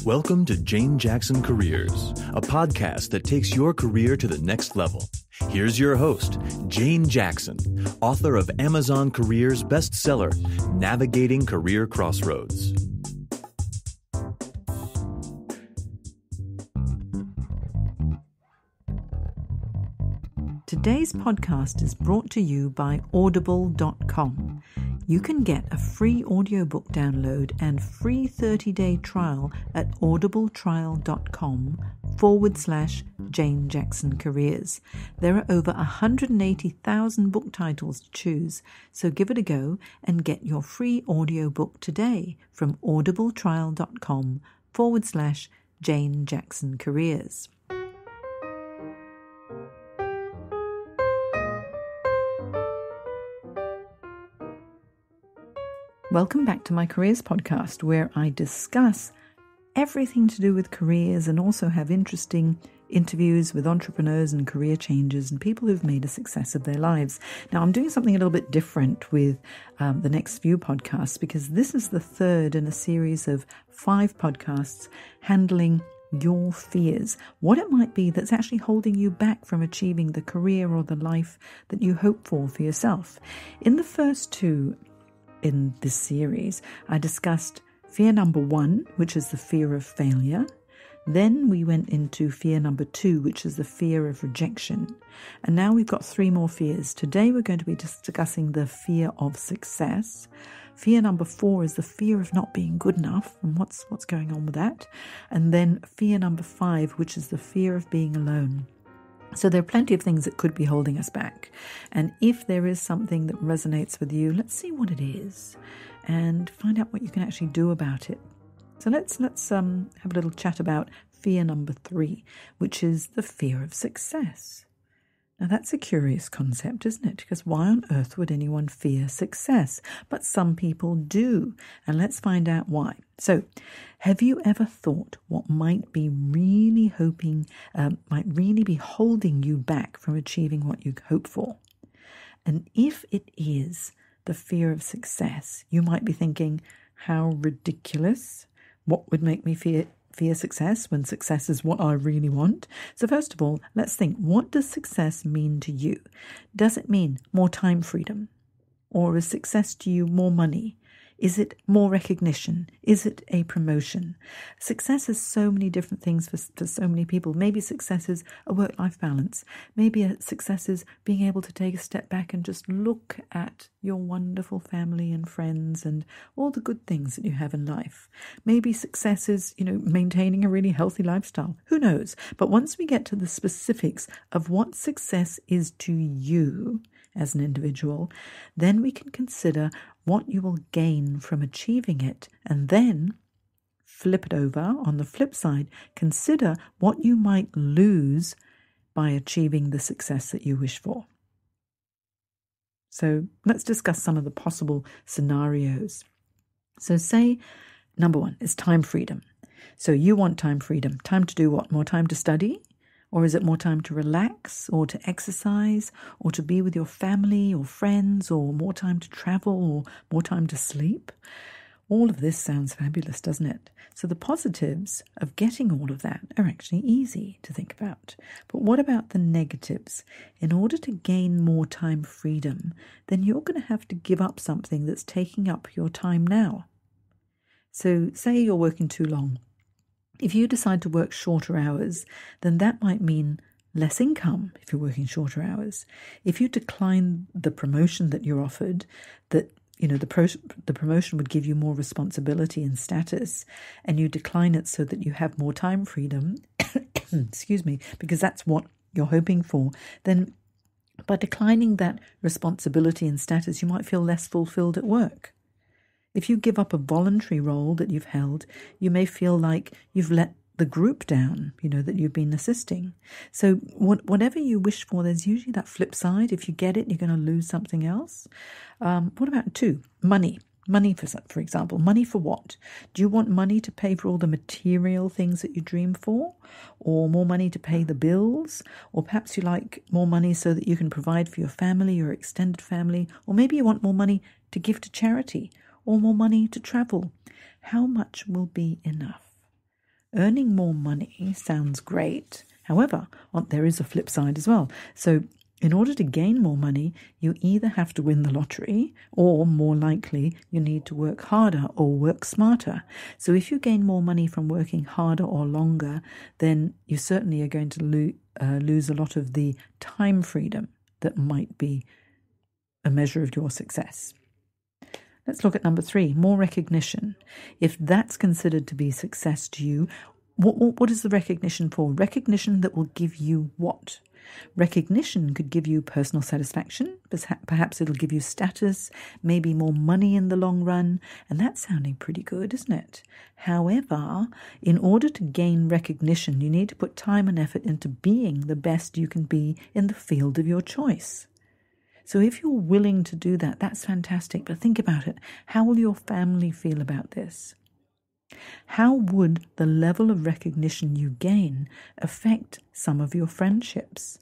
Welcome to Jane Jackson Careers, a podcast that takes your career to the next level. Here's your host, Jane Jackson, author of Amazon Careers bestseller, Navigating Career Crossroads. Today's podcast is brought to you by Audible.com. You can get a free audiobook download and free 30-day trial at audibletrial.com/Jane Jackson Careers. There are over 180,000 book titles to choose, so give it a go and get your free audiobook today from audibletrial.com/Jane Jackson Careers. Welcome back to my Careers podcast, where I discuss everything to do with careers and also have interesting interviews with entrepreneurs and career changers and people who've made a success of their lives. Now, I'm doing something a little bit different with the next few podcasts, because this is the third in a series of 5 podcasts handling your fears, what it might be that's actually holding you back from achieving the career or the life that you hope for yourself. In the first 2 in this series, I discussed fear number 1, which is the fear of failure. Then we went into fear number 2, which is the fear of rejection. And now we've got 3 more fears. Today we're going to be discussing the fear of success. Fear number 4 is the fear of not being good enough, and what's going on with that. And then fear number 5, which is the fear of being alone. So there are plenty of things that could be holding us back. And if there is something that resonates with you, let's see what it is and find out what you can actually do about it. So let's have a little chat about fear number 3, which is the fear of success. Now that's a curious concept, isn't it? Because why on earth would anyone fear success? But some people do. And let's find out why. So, have you ever thought what might really be holding you back from achieving what you hope for? And if it is the fear of success, you might be thinking, how ridiculous. What would make me fear success when success is what I really want? So first of all, let's think, what does success mean to you? Does it mean more time freedom? Or is success to you more money? Is it more recognition? Is it a promotion? Success is so many different things for so many people. Maybe success is a work-life balance. Maybe a success is being able to take a step back and just look at your wonderful family and friends and all the good things that you have in life. Maybe success is, maintaining a really healthy lifestyle. Who knows? But once we get to the specifics of what success is to you as an individual, then we can consider what you will gain from achieving it, and then flip it over. On the flip side, consider what you might lose by achieving the success that you wish for. So let's discuss some of the possible scenarios. So say number 1 is time freedom. So you want time freedom. Time to do what? More time to study? Or is it more time to relax or to exercise or to be with your family or friends, or more time to travel or more time to sleep? All of this sounds fabulous, doesn't it? So the positives of getting all of that are actually easy to think about. But what about the negatives? In order to gain more time freedom, then you're going to have to give up something that's taking up your time now. So say you're working too long. If you decide to work shorter hours, then that might mean less income if you're working shorter hours. If you decline the promotion that you're offered, that the promotion would give you more responsibility and status, and you decline it so that you have more time freedom, excuse me, because that's what you're hoping for, then by declining that responsibility and status, you might feel less fulfilled at work. If you give up a voluntary role that you've held, you may feel like you've let the group down, that you've been assisting. So whatever you wish for, there's usually that flip side. If you get it, you're going to lose something else. What about 2? Money. Money, for example. Money for what? Do you want money to pay for all the material things that you dream for? Or more money to pay the bills? Or perhaps you like more money so that you can provide for your family, your extended family? Or maybe you want more money to give to charity? Or more money to travel? How much will be enough? Earning more money sounds great. However, there is a flip side as well. So in order to gain more money, you either have to win the lottery, or more likely, you need to work harder or work smarter. So if you gain more money from working harder or longer, then you certainly are going to lose a lot of the time freedom that might be a measure of your success. Let's look at number 3, more recognition. If that's considered to be success to you, what is the recognition for? Recognition that will give you what? Recognition could give you personal satisfaction. Perhaps it'll give you status, maybe more money in the long run. And that's sounding pretty good, isn't it? However, in order to gain recognition, you need to put time and effort into being the best you can be in the field of your choice. So if you're willing to do that, that's fantastic. But think about it. How will your family feel about this? How would the level of recognition you gain affect some of your friendships?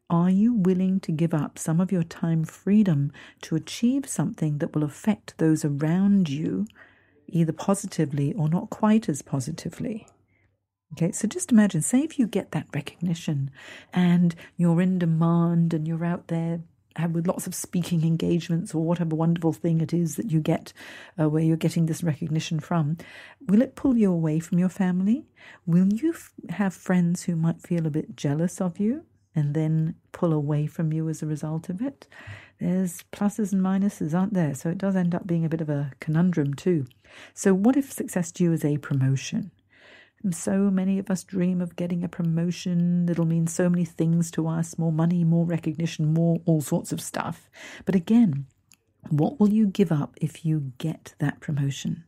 Are you willing to give up some of your time freedom to achieve something that will affect those around you, either positively or not quite as positively? Okay, so just imagine, say if you get that recognition and you're in demand and you're out there with lots of speaking engagements or whatever wonderful thing it is that you get where you're getting this recognition from. Will it pull you away from your family? Will you have friends who might feel a bit jealous of you and then pull away from you as a result of it? There's pluses and minuses, aren't there? So it does end up being a bit of a conundrum too. So what if success to you is a promotion? So many of us dream of getting a promotion that'll mean so many things to us, more money, more recognition, more all sorts of stuff. But again, what will you give up if you get that promotion?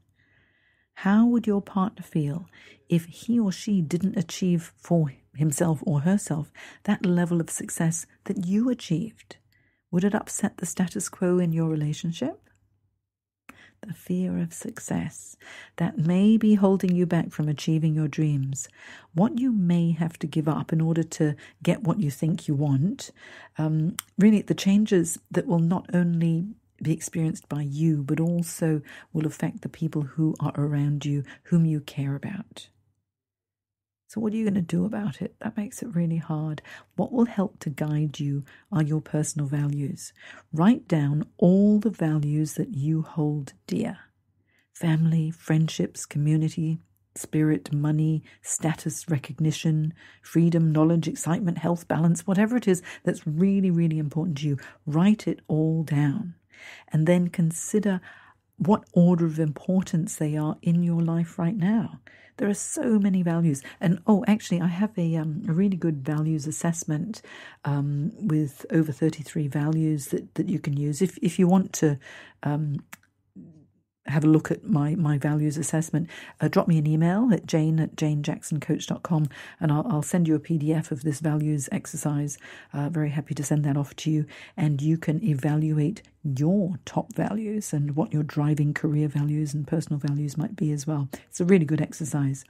How would your partner feel if he or she didn't achieve for himself or herself that level of success that you achieved? Would it upset the status quo in your relationship? The fear of success that may be holding you back from achieving your dreams, what you may have to give up in order to get what you think you want, really the changes that will not only be experienced by you, but also will affect the people who are around you, whom you care about. So what are you going to do about it? That makes it really hard. What will help to guide you are your personal values. Write down all the values that you hold dear. Family, friendships, community, spirit, money, status, recognition, freedom, knowledge, excitement, health, balance, whatever it is that's really, really important to you. Write it all down. And then consider what order of importance they are in your life right now. There are so many values. And actually, I have a really good values assessment with over 33 values that you can use. If you want to have a look at my values assessment, drop me an email at jane@janejacksoncoach.com and I'll send you a PDF of this values exercise. Very happy to send that off to you. And you can evaluate your top values and what your driving career values and personal values might be as well. It's a really good exercise.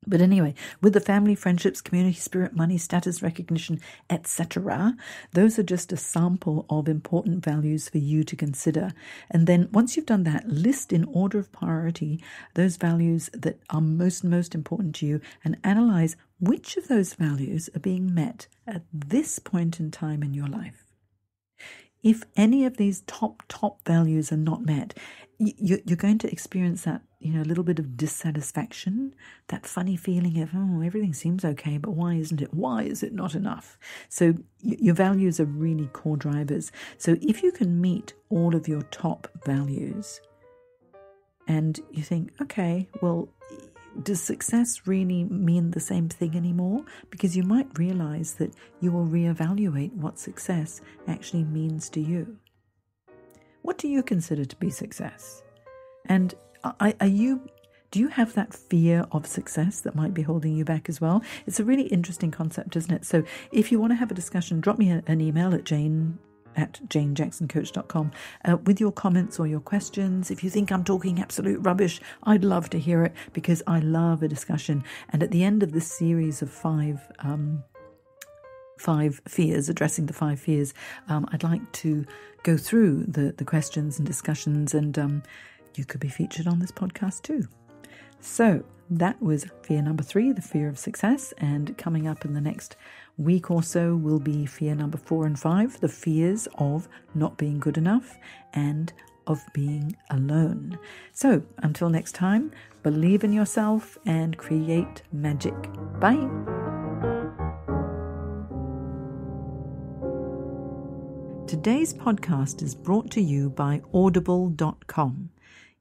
But anyway, with the family, friendships, community, spirit, money, status, recognition, etc., those are just a sample of important values for you to consider. And then once you've done that, list in order of priority those values that are most important to you and analyze which of those values are being met at this point in time in your life. If any of these top values are not met, you're going to experience that, a little bit of dissatisfaction, that funny feeling of, everything seems okay, but why isn't it? Why is it not enough? So your values are really core drivers. So if you can meet all of your top values and you think, okay, well, does success really mean the same thing anymore? Because you might realize that you will reevaluate what success actually means to you. What do you consider to be success? And do you have that fear of success that might be holding you back as well? It's a really interesting concept, isn't it? So if you want to have a discussion, drop me an email at jane@janejacksoncoach.com with your comments or your questions. If you think I'm talking absolute rubbish, I'd love to hear it because I love a discussion. And at the end of this series of five fears, addressing the 5 fears, I'd like to go through the questions and discussions, and you could be featured on this podcast too. So that was fear number 3, the fear of success. And coming up in the next week or so will be fear number 4 and 5, the fears of not being good enough and of being alone. So until next time, believe in yourself and create magic. Bye. Today's podcast is brought to you by Audible.com.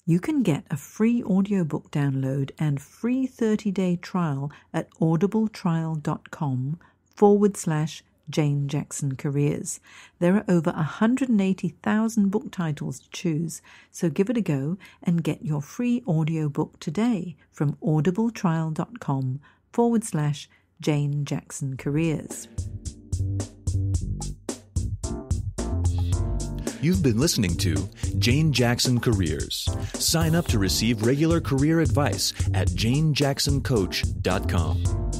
You can get a free audiobook download and free 30-day trial at audibletrial.com/Jane Jackson Careers. There are over 180,000 book titles to choose, so give it a go and get your free audiobook today from audibletrial.com/Jane Jackson Careers. You've been listening to Jane Jackson Careers. Sign up to receive regular career advice at janejacksoncoach.com.